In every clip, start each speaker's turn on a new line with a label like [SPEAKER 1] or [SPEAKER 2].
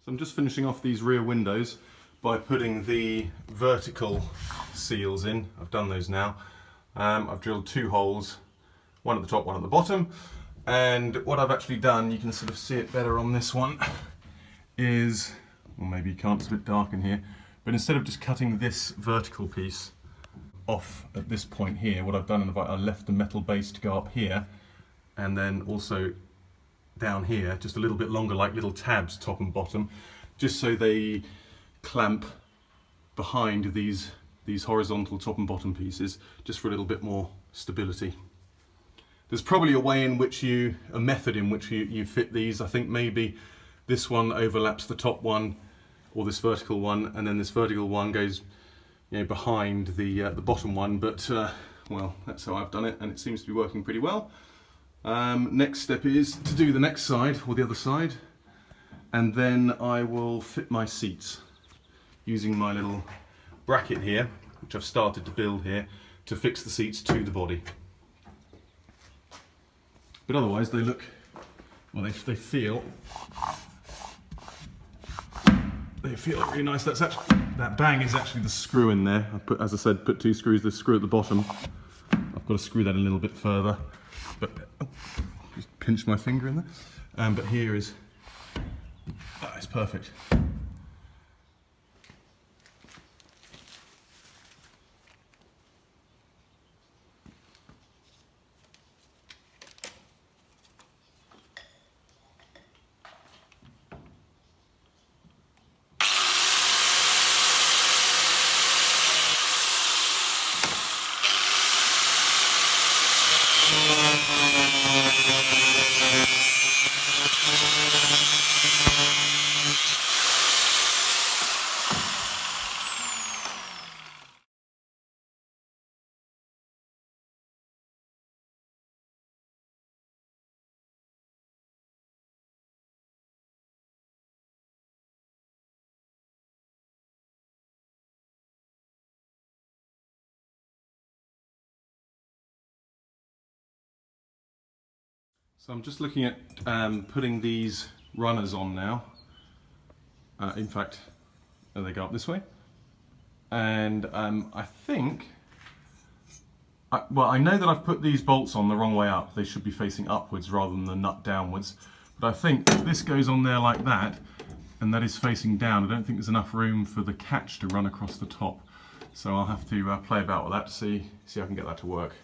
[SPEAKER 1] So I'm just finishing off these rear windows by putting the vertical seals in. I've done those now. I've drilled 2 holes, one at the top, one at the bottom. And what I've actually done, you can sort of see it better on this one, is, well maybe you can't, it's a bit dark in here, but instead of just cutting this vertical piece off at this point here, what I've done is I left the metal base to go up here, and then also down here, just a little bit longer, like little tabs, top and bottom, just so they clamp behind these horizontal top and bottom pieces, just for a little bit more stability. There's probably a method in which you fit these. I think maybe this one overlaps the top one, or this vertical one, and then this vertical one goes, behind the bottom one. But well, that's how I've done it, and it seems to be working pretty well. Next step is to do the next side, or the other side, and then I will fit my seats using my little bracket here, which I've started to build here, to fix the seats to the body. But otherwise they look, well, they feel really nice. That bang is actually the screw in there. As I said, put 2 screws, the screw at the bottom. I've got to screw that a little bit further, but just pinch my finger in there. But here is, it's perfect. So I'm just looking at putting these runners on now. In fact, they go up this way. And I think, I know that I've put these bolts on the wrong way up. They should be facing upwards rather than the nut downwards. But I think if this goes on there like that, and that is facing down, I don't think there's enough room for the catch to run across the top. So I'll have to play about with that to see if I can get that to work.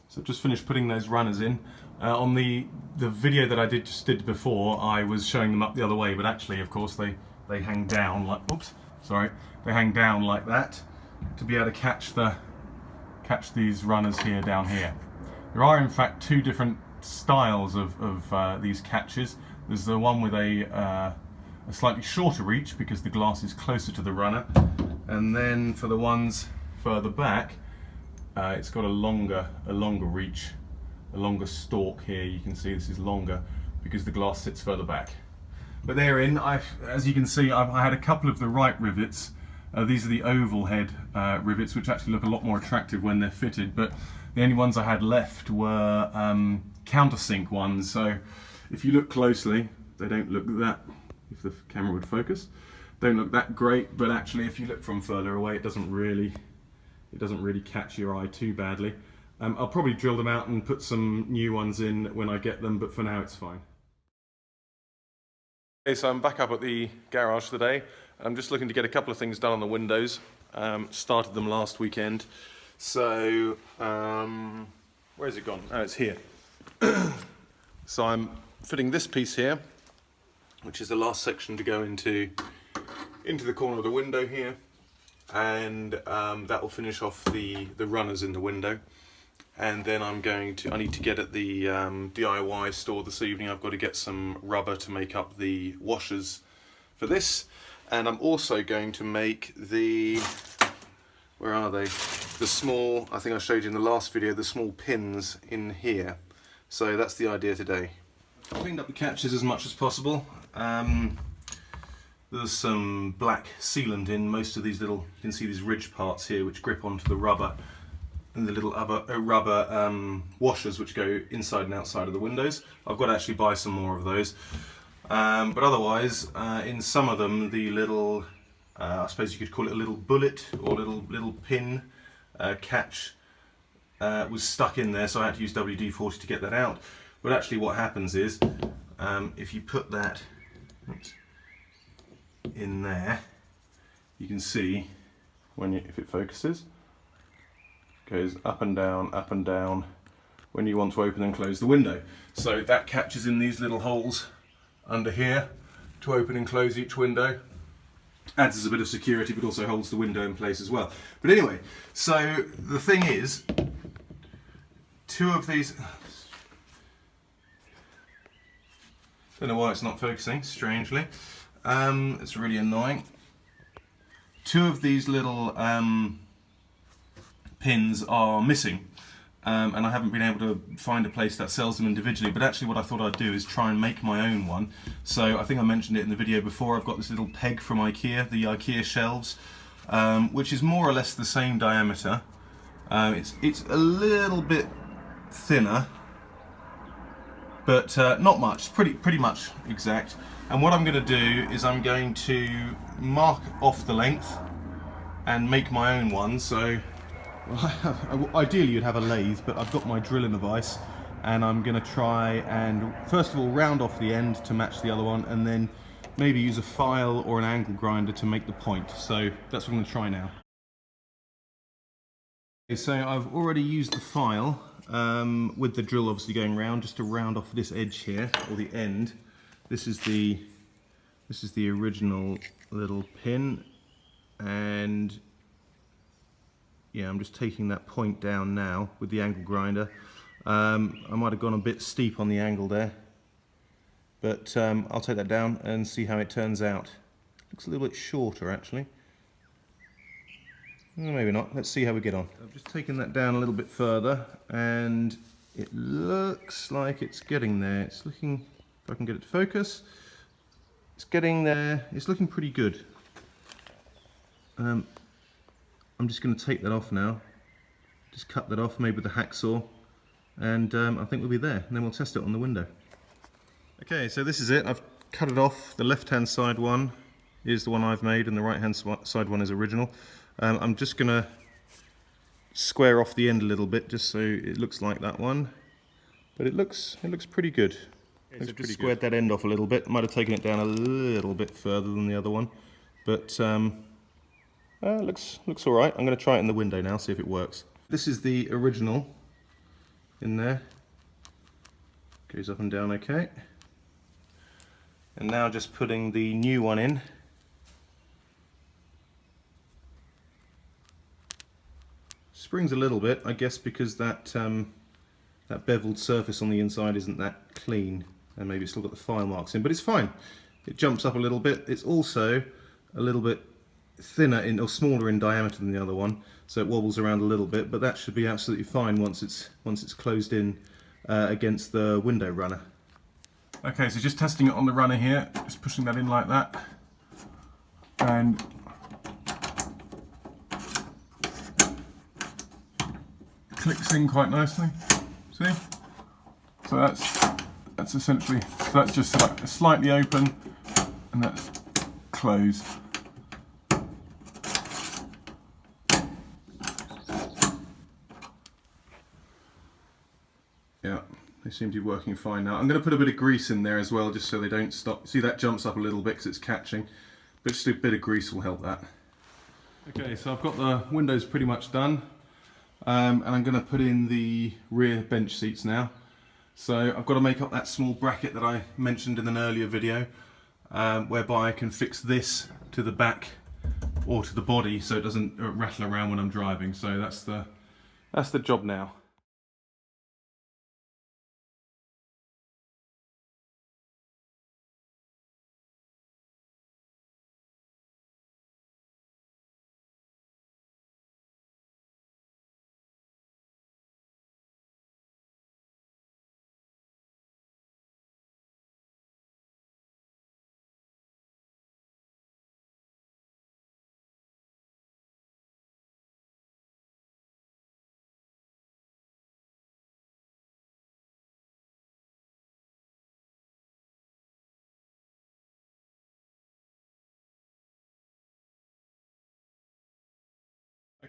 [SPEAKER 1] So I've just finished putting those runners in. On the video that I just did before, I was showing them up the other way, but actually, of course, they hang down like, they hang down like that to be able to catch these runners here down here. There are in fact 2 different styles of these catches. There's the one with a slightly shorter reach because the glass is closer to the runner, and then for the ones further back, it's got a longer reach, a longer stalk here. You can see this is longer because the glass sits further back. But therein, as you can see, I had a couple of the right rivets. These are the oval head rivets, which actually look a lot more attractive when they're fitted, but the only ones I had left were countersink ones. So if you look closely, they don't look that, if the camera would focus, don't look that great, but actually if you look from further away, it doesn't really catch your eye too badly. I'll probably drill them out and put some new ones in when I get them, but for now it's fine. Okay, so I'm back up at the garage today. I'm just looking to get a couple of things done on the windows. Started them last weekend. So, where has it gone? Oh, it's here. So I'm fitting this piece here, which is the last section to go into the corner of the window here. And that will finish off the runners in the window. And then I need to get at the DIY store this evening. I've got to get some rubber to make up the washers for this. And I'm also going to make the, where are they? The small, I think I showed you in the last video, the small pins in here. So that's the idea today. I've cleaned up the catches as much as possible. There's some black sealant in most of these little, you can see these ridge parts here which grip onto the rubber, and the little rubber washers which go inside and outside of the windows. I've got to actually buy some more of those. But otherwise, in some of them, the little, I suppose you could call it a little bullet or little pin catch was stuck in there, so I had to use WD-40 to get that out. But actually what happens is, if you put that in there, you can see, if it focuses, it goes up and down when you want to open and close the window. So that catches in these little holes under here to open and close each window. Adds as a bit of security, but also holds the window in place as well. But anyway, so the thing is, two of these, don't know why it's not focusing, strangely. It's really annoying. Two of these little pins are missing, and I haven't been able to find a place that sells them individually, but actually what I thought I'd do is try and make my own one. So I think I mentioned it in the video before, I've got this little peg from IKEA, the IKEA shelves, which is more or less the same diameter. It's a little bit thinner, but not much, pretty much exact. And what I'm going to do is I'm going to mark off the length and make my own one. So ideally you'd have a lathe, but I've got my drilling device, and I'm going to try and first of all round off the end to match the other one, and then maybe use a file or an angle grinder to make the point. So that's what I'm going to try now. Okay, so I've already used the file with the drill obviously going round, just to round off this edge here, or the end. This is the original little pin, and yeah, I'm just taking that point down now with the angle grinder. I might have gone a bit steep on the angle there, but I'll take that down and see how it turns out. Looks a little bit shorter actually. Well, maybe not. Let's see how we get on. I've just taken that down a little bit further, and it looks like it's getting there. It's looking, if I can get it to focus, it's getting there. It's looking pretty good. I'm just going to take that off now. Just cut that off, maybe with a hacksaw, and I think we'll be there. And then we'll test it on the window. Okay, so this is it. I've cut it off. The left-hand side one is the one I've made, and the right-hand side one is original. I'm just going to square off the end a little bit, just so it looks like that one. But it looks pretty good. Okay, so just squared that end off a little bit. Might have taken it down a little bit further than the other one, but looks all right. I'm going to try it in the window now, see if it works. This is the original in there. Goes up and down okay. And now just putting the new one in. Springs a little bit, I guess, because that that beveled surface on the inside isn't that clean, and maybe it's still got the file marks in, but it's fine. It jumps up a little bit. It's also a little bit thinner or smaller in diameter than the other one, so it wobbles around a little bit, but that should be absolutely fine once it's closed in against the window runner. Okay, so just testing it on the runner here, just pushing that in like that, and clicks in quite nicely. See? So that's essentially, so that's just like slightly open, and that's closed. Yeah, they seem to be working fine now. I'm going to put a bit of grease in there as well, just so they don't stop. See, that jumps up a little bit because it's catching, but just a bit of grease will help that. Okay, so I've got the windows pretty much done. And I'm going to put in the rear bench seats now. So I've got to make up that small bracket that I mentioned in an earlier video, whereby I can fix this to the back or to the body so it doesn't rattle around when I'm driving. So that's the job now.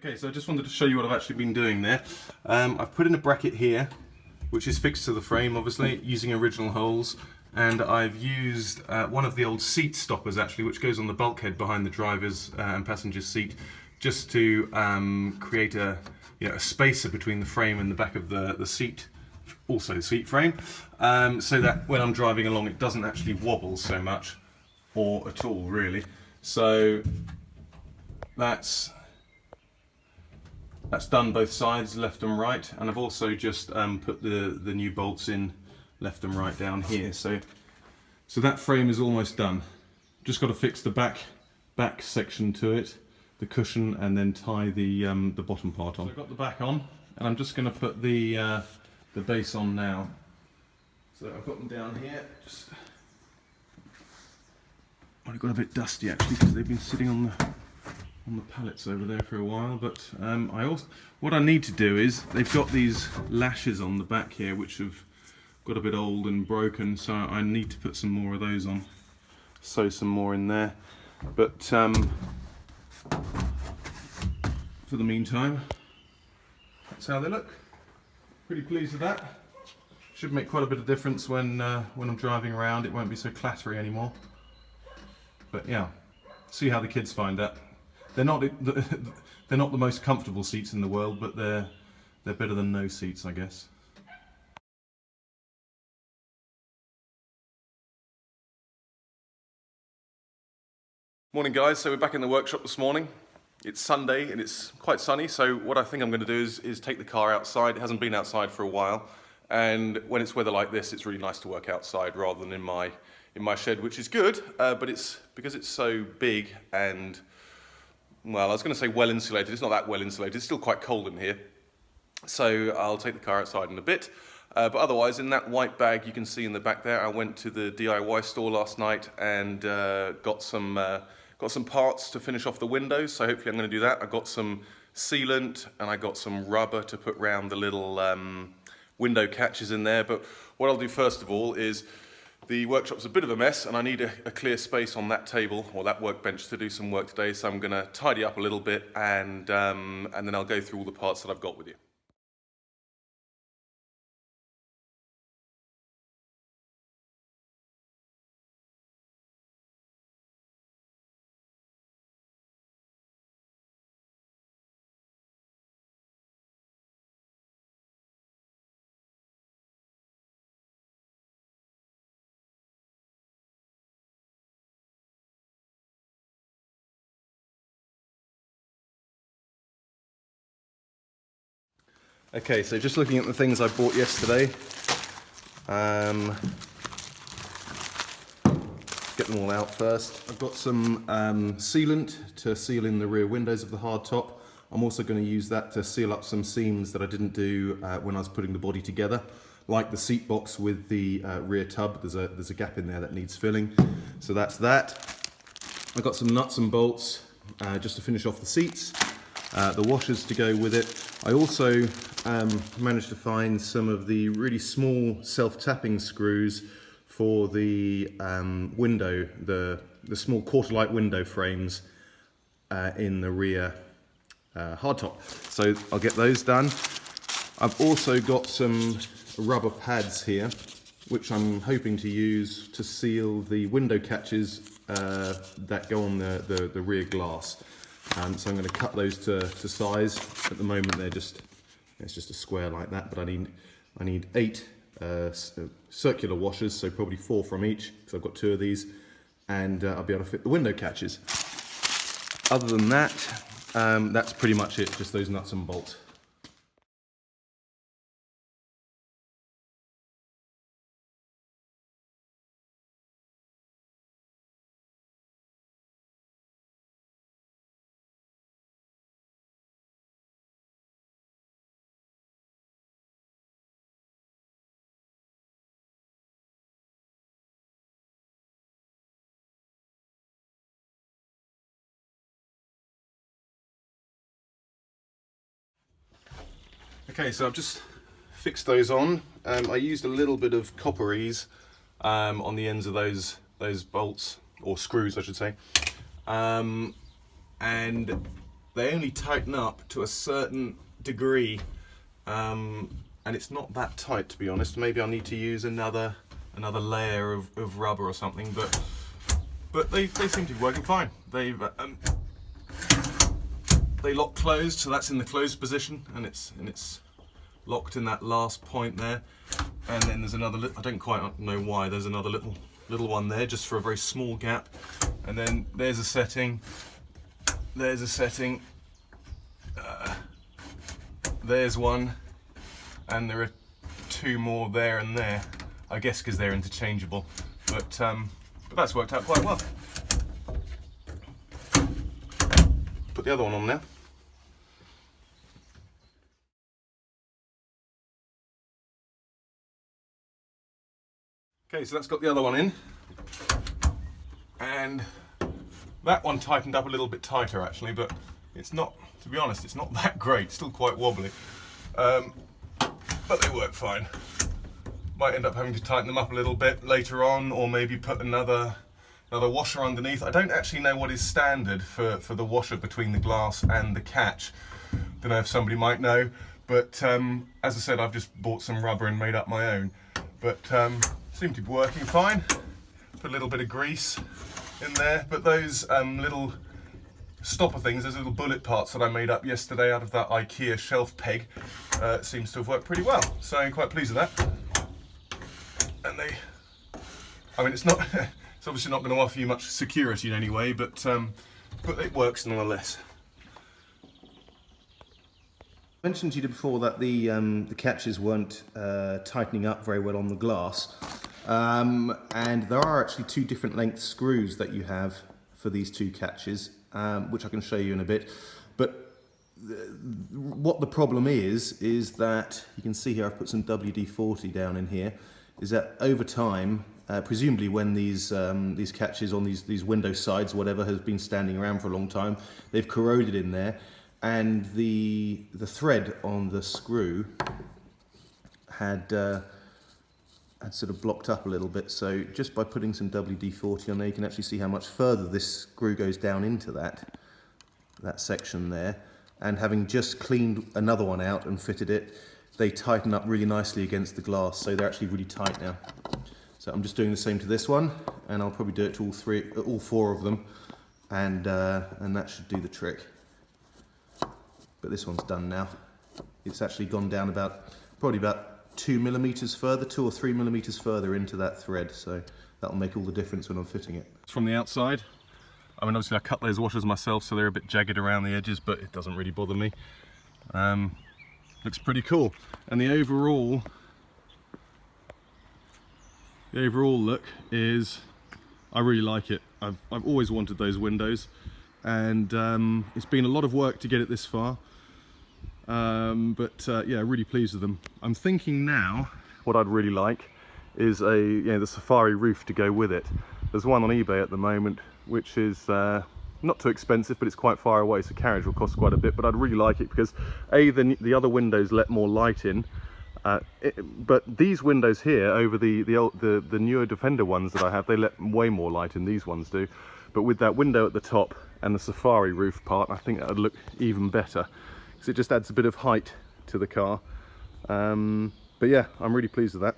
[SPEAKER 1] Okay, so I just wanted to show you what I've actually been doing there. I've put in a bracket here, which is fixed to the frame, obviously, using original holes. And I've used one of the old seat stoppers, actually, which goes on the bulkhead behind the driver's and passenger's seat, just to create a spacer between the frame and the back of the seat, also the seat frame, so that when I'm driving along it doesn't actually wobble so much, or at all, really. So that's done both sides, left and right, and I've also just put the new bolts in left and right down here. So that frame is almost done. Just got to fix the back section to it, the cushion, and then tie the bottom part on. So I've got the back on, and I'm just going to put the base on now. So I've got them down here. I've got a bit dusty actually because they've been sitting on the pallets over there for a while. But what I need to do is, they've got these lashes on the back here which have got a bit old and broken, so I need to put some more of those on. Sew some more in there. But for the meantime, that's how they look. Pretty pleased with that. Should make quite a bit of difference when I'm driving around. It won't be so clattery anymore. But yeah, see how the kids find that. They're not the most comfortable seats in the world, but they're better than no seats, I guess. Morning guys, so we're back in the workshop this morning. It's Sunday and it's quite sunny, so what I think I'm going to do is take the car outside. It hasn't been outside for a while, and when it's weather like this, it's really nice to work outside rather than in my shed, which is good, but it's because it's so big and, well, I was going to say well insulated. It's not that well insulated. It's still quite cold in here, so I'll take the car outside in a bit. But otherwise, in that white bag you can see in the back there, I went to the DIY store last night and got some parts to finish off the windows, so hopefully I'm going to do that. I got some sealant and I got some rubber to put around the little window catches in there. But what I'll do first of all is, the workshop's a bit of a mess and I need a clear space on that table or that workbench to do some work today, so I'm going to tidy up a little bit and then I'll go through all the parts that I've got with you. Okay, so just looking at the things I bought yesterday, get them all out first. I've got some sealant to seal in the rear windows of the hardtop. I'm also going to use that to seal up some seams that I didn't do when I was putting the body together, like the seat box with the rear tub. There's a gap in there that needs filling, so that's that. I've got some nuts and bolts just to finish off the seats, the washers to go with it. I also managed to find some of the really small self-tapping screws for the window, the small quarter-light window frames in the rear hardtop. So I'll get those done. I've also got some rubber pads here, which I'm hoping to use to seal the window catches that go on the rear glass. So I'm going to cut those to size. At the moment it's just a square like that, but I need 8 circular washers, so probably 4 from each, because I've got 2 of these, and I'll be able to fit the window catches. Other than that, that's pretty much it, just those nuts and bolts. Okay, so I've just fixed those on. I used a little bit of copper ease on the ends of those bolts, or screws I should say, and they only tighten up to a certain degree, and it's not that tight, to be honest. Maybe I need to use another layer of rubber or something, but they seem to be working fine. They lock closed, so that's in the closed position, and it's locked in that last point there. And then there's another, I don't quite know why, there's another little one there just for a very small gap. And then there's a setting, there's a setting, there's one, and there are two more there and there, I guess because they're interchangeable, but that's worked out quite well. Put the other one on now. Okay, so that's got the other one in, and that one tightened up a little bit tighter actually, but it's not, to be honest, it's not that great, it's still quite wobbly, but they work fine. Might end up having to tighten them up a little bit later on, or maybe put another washer underneath. I don't actually know what is standard for the washer between the glass and the catch. Don't know if somebody might know, but as I said, I've just bought some rubber and made up my own, but seem to be working fine. Put a little bit of grease in there, but those little stopper things, those little bullet parts that I made up yesterday out of that IKEA shelf peg, seems to have worked pretty well, so I'm quite pleased with that. And I mean, it's not, it's obviously not going to offer you much security in any way, but it works nonetheless. I mentioned to you before that the catches weren't tightening up very well on the glass, and there are actually two different length screws that you have for these two catches, which I can show you in a bit. But what the problem is that you can see here I've put some WD-40 down in here. Is that over time, presumably when these catches on these window sides, whatever, has been standing around for a long time, they've corroded in there. And the thread on the screw had sort of blocked up a little bit, so just by putting some WD-40 on there, you can actually see how much further this screw goes down into that section there. And having just cleaned another one out and fitted it, they tighten up really nicely against the glass, so they're actually really tight now. So I'm just doing the same to this one, and I'll probably do it to all four of them, and that should do the trick. But this one's done now. It's actually gone down probably about 2 or 3 millimeters further into that thread, so that'll make all the difference when I'm fitting it. From the outside, I mean, obviously I cut those washers myself, so they're a bit jagged around the edges, but it doesn't really bother me. Looks pretty cool, and the overall look is, I really like it. I've always wanted those windows, and it's been a lot of work to get it this far. Yeah, really pleased with them. I'm thinking now what I'd really like is the safari roof to go with it. There's one on eBay at the moment which is not too expensive, but it's quite far away, so carriage will cost quite a bit, but I'd really like it because the other windows let more light in, but these windows here over the newer Defender ones that I have, they let way more light in, these ones do. But with that window at the top and the safari roof part, I think that would look even better, because it just adds a bit of height to the car. But yeah, I'm really pleased with that.